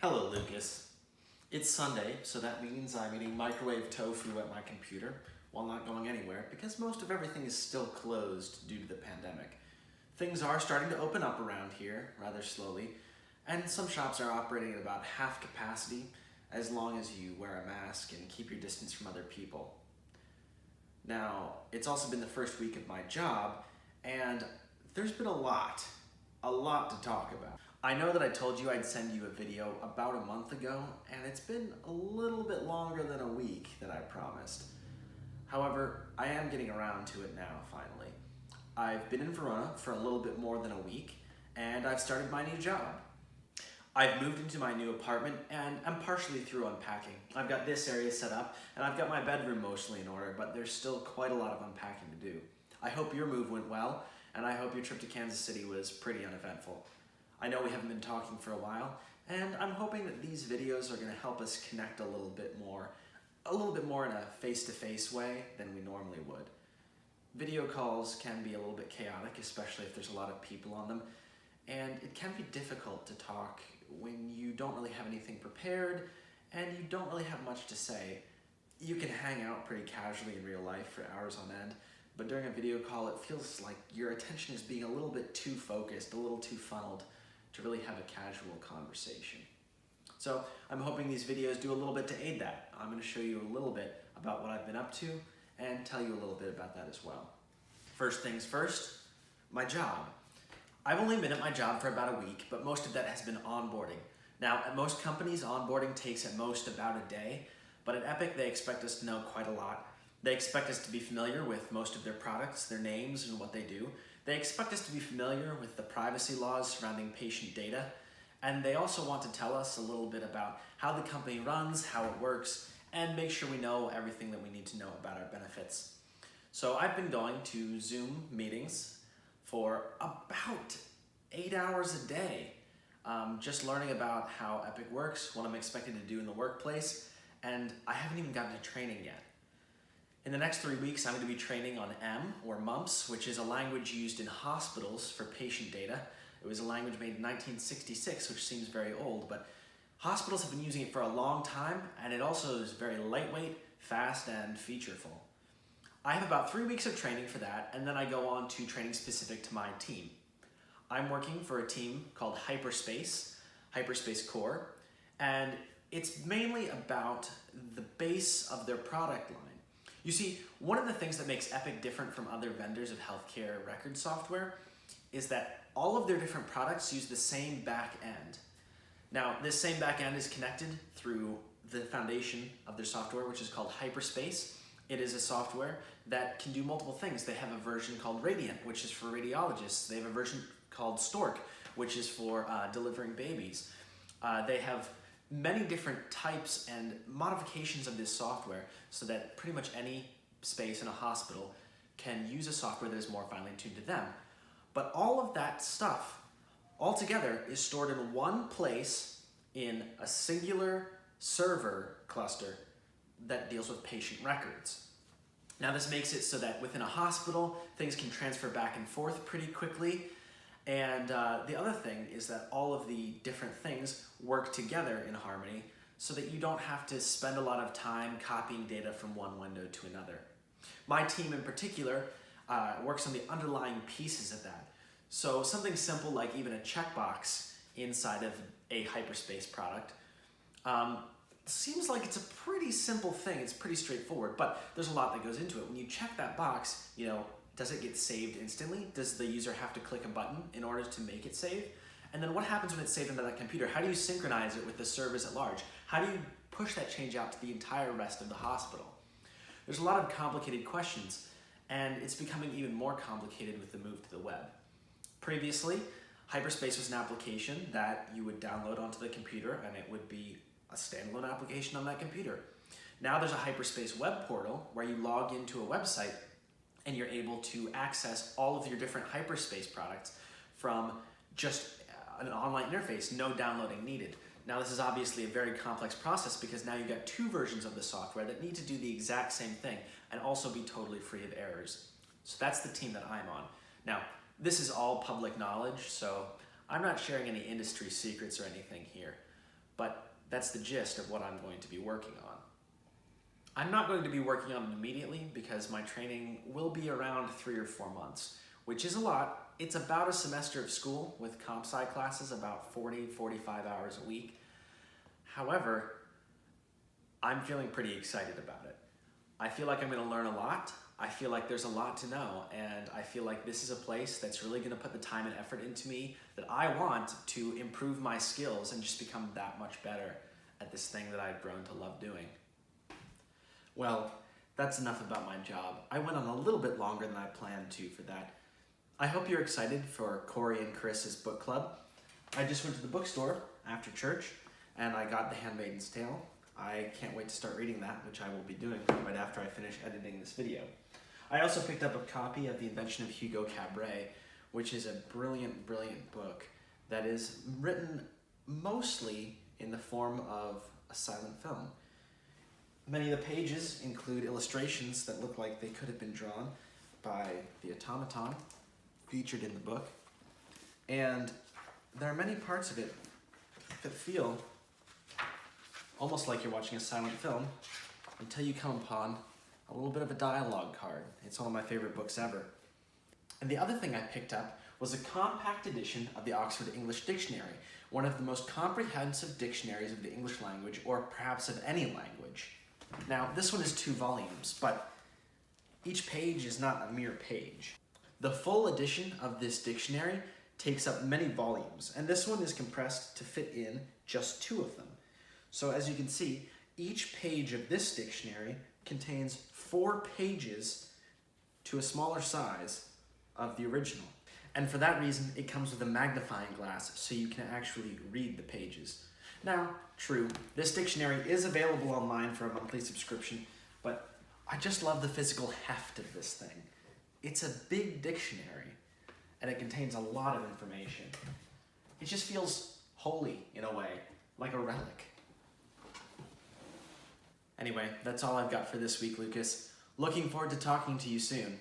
Hello, Lucas. It's Sunday, so that means I'm eating microwave tofu at my computer while not going anywhere because most of everything is still closed due to the pandemic. Things are starting to open up around here rather slowly, and some shops are operating at about half capacity as long as you wear a mask and keep your distance from other people. Now, it's also been the first week of my job, and there's been a lot to talk about. I know that I told you I'd send you a video about a month ago, and it's been a little bit longer than a week that I promised. However, I am getting around to it now, finally. I've been in Verona for a little bit more than a week, and I've started my new job. I've moved into my new apartment, and I'm partially through unpacking. I've got this area set up, and I've got my bedroom mostly in order, but there's still quite a lot of unpacking to do. I hope your move went well, and I hope your trip to Kansas City was pretty uneventful. I know we haven't been talking for a while, and I'm hoping that these videos are going to help us connect a little bit more in a face-to-face way than we normally would. Video calls can be a little bit chaotic, especially if there's a lot of people on them, and it can be difficult to talk when you don't really have anything prepared and you don't really have much to say. You can hang out pretty casually in real life for hours on end, but during a video call it feels like your attention is being a little bit too focused, a little too funneled to really have a casual conversation. So I'm hoping these videos do a little bit to aid that. I'm going to show you a little bit about what I've been up to and tell you a little bit about that as well. First things first, my job. I've only been at my job for about a week, but most of that has been onboarding. Now, at most companies, onboarding takes at most about a day, but at Epic, they expect us to know quite a lot. They expect us to be familiar with most of their products, their names, and what they do. They expect us to be familiar with the privacy laws surrounding patient data, and they also want to tell us a little bit about how the company runs, how it works, and make sure we know everything that we need to know about our benefits. So I've been going to Zoom meetings for about 8 hours a day, just learning about how Epic works, what I'm expected to do in the workplace, and I haven't even gotten to training yet. In the next 3 weeks, I'm going to be training on M, or MUMPS, which is a language used in hospitals for patient data. It was a language made in 1966, which seems very old, but hospitals have been using it for a long time, and it also is very lightweight, fast, and featureful. I have about 3 weeks of training for that, and then I go on to training specific to my team. I'm working for a team called Hyperspace Core, and it's mainly about the base of their product line. You see, one of the things that makes Epic different from other vendors of healthcare record software is that all of their different products use the same back end. Now, this same back end is connected through the foundation of their software, which is called Hyperspace. It is a software that can do multiple things. They have a version called Radiant, which is for radiologists. They have a version called Stork, which is for delivering babies. They have many different types and modifications of this software so that pretty much any space in a hospital can use a software that is more finely tuned to them. But all of that stuff altogether is stored in one place in a singular server cluster that deals with patient records. Now this makes it so that within a hospital, things can transfer back and forth pretty quickly. And the other thing is that all of the different things work together in harmony so that you don't have to spend a lot of time copying data from one window to another. My team in particular works on the underlying pieces of that. So something simple like even a checkbox inside of a Hyperspace product seems like it's a pretty simple thing. It's pretty straightforward, but there's a lot that goes into it. When you check that box, does it get saved instantly? Does the user have to click a button in order to make it save? And then what happens when it's saved onto that computer? How do you synchronize it with the servers at large? How do you push that change out to the entire rest of the hospital? There's a lot of complicated questions, and it's becoming even more complicated with the move to the web. Previously, Hyperspace was an application that you would download onto the computer, and it would be a standalone application on that computer. Now there's a Hyperspace web portal where you log into a website and you're able to access all of your different Hyperspace products from just an online interface, no downloading needed. Now this is obviously a very complex process because now you've got two versions of the software that need to do the exact same thing and also be totally free of errors. So that's the team that I'm on. Now, this is all public knowledge, so I'm not sharing any industry secrets or anything here. But That's the gist of what I'm going to be working on. I'm not going to be working on it immediately because my training will be around 3 or 4 months, which is a lot. It's about a semester of school with comp sci classes, about 40-45 hours a week. However, I'm feeling pretty excited about it. I feel like I'm going to learn a lot. I feel like there's a lot to know, and I feel like this is a place that's really going to put the time and effort into me that I want to improve my skills and just become that much better at this thing that I've grown to love doing. Well, that's enough about my job. I went on a little bit longer than I planned to for that. I hope you're excited for Corey and Chris's book club. I just went to the bookstore after church and I got The Handmaid's Tale. I can't wait to start reading that, which I will be doing right after I finish editing this video. I also picked up a copy of The Invention of Hugo Cabret, which is a brilliant, brilliant book that is written mostly in the form of a silent film. Many of the pages include illustrations that look like they could have been drawn by the automaton featured in the book. And there are many parts of it that feel almost like you're watching a silent film until you come upon a little bit of a dialogue card. It's one of my favorite books ever. And the other thing I picked up was a compact edition of the Oxford English Dictionary, one of the most comprehensive dictionaries of the English language, or perhaps of any language. Now, this one is 2 volumes, but each page is not a mere page. The full edition of this dictionary takes up many volumes, and this one is compressed to fit in just 2 of them. So as you can see, each page of this dictionary contains 4 pages to a smaller size of the original. And for that reason, it comes with a magnifying glass so you can actually read the pages. Now, true, this dictionary is available online for a monthly subscription, but I just love the physical heft of this thing. It's a big dictionary, and it contains a lot of information. It just feels holy in a way, like a relic. Anyway, that's all I've got for this week, Lucas. Looking forward to talking to you soon.